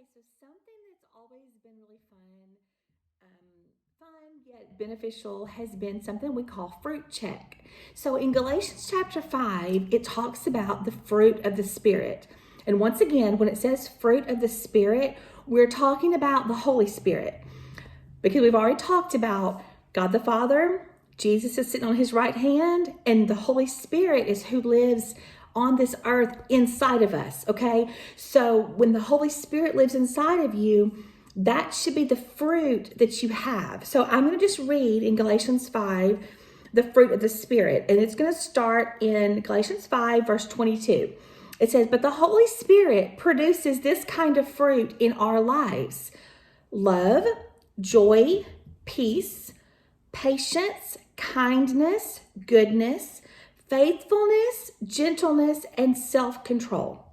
Okay, so something that's always been really fun yet beneficial has been something we call fruit check. So in Galatians chapter 5, it talks about the fruit of the Spirit. And once again, when it says fruit of the Spirit, we're talking about the Holy Spirit. Because we've already talked about God the Father, Jesus is sitting on his right hand, and the Holy Spirit is who lives on this earth inside of us, okay? So when the Holy Spirit lives inside of you, that should be the fruit that you have. So I'm going to just read in Galatians 5, the fruit of the Spirit. And it's going to start in Galatians 5, verse 22. It says, "But the Holy Spirit produces this kind of fruit in our lives: love, joy, peace, patience, kindness, goodness, faithfulness, gentleness, and self-control."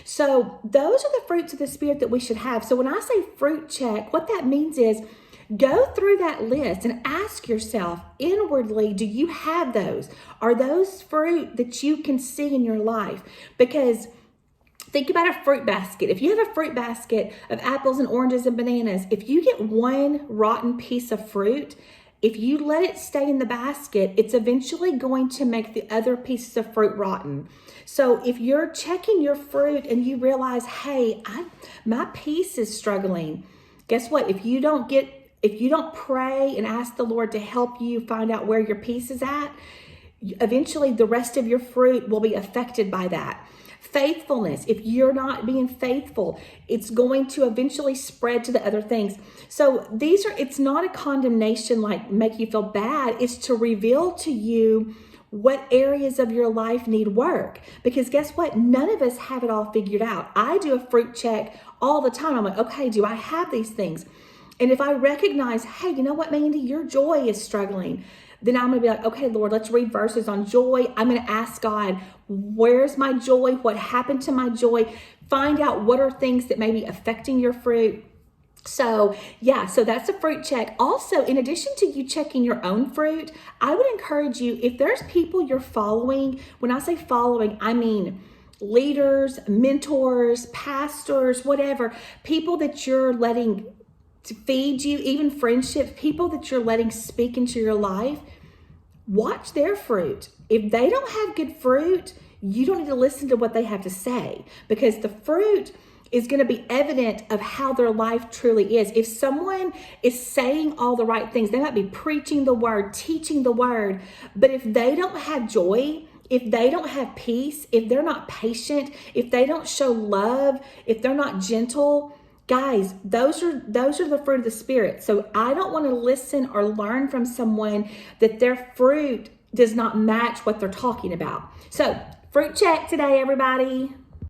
So those are the fruits of the Spirit that we should have. So when I say fruit check, what that means is go through that list and ask yourself inwardly, do you have those? Are those fruit that you can see in your life? Because think about a fruit basket. If you have a fruit basket of apples and oranges and bananas, if you get one rotten piece of fruit, if you let it stay in the basket, it's eventually going to make the other pieces of fruit rotten. So if you're checking your fruit and you realize, hey, my piece is struggling, guess what? If you don't pray and ask the Lord to help you find out where your piece is at, eventually the rest of your fruit will be affected by that. Faithfulness. If you're not being faithful, it's going to eventually spread to the other things. So it's not a condemnation like make you feel bad. It's to reveal to you what areas of your life need work. Because guess what? None of us have it all figured out. I do a fruit check all the time. I'm like, okay, do I have these things? And if I recognize, hey, you know what, Mandy, your joy is struggling, then I'm going to be like, okay, Lord, let's read verses on joy. I'm going to ask God, where's my joy? What happened to my joy? Find out what are things that may be affecting your fruit. So that's a fruit check. Also, in addition to you checking your own fruit, I would encourage you, if there's people you're following, when I say following, I mean leaders, mentors, pastors, whatever, people that you're letting to feed you, even friendships, people that you're letting speak into your life, watch their fruit. If they don't have good fruit, you don't need to listen to what they have to say, because the fruit is going to be evident of how their life truly is. If someone is saying all the right things, they might be preaching the word, teaching the word, but if they don't have joy, if they don't have peace, if they're not patient, if they don't show love, if they're not gentle, guys, those are the fruit of the Spirit. So I don't want to listen or learn from someone that their fruit does not match what they're talking about. So fruit check today, everybody.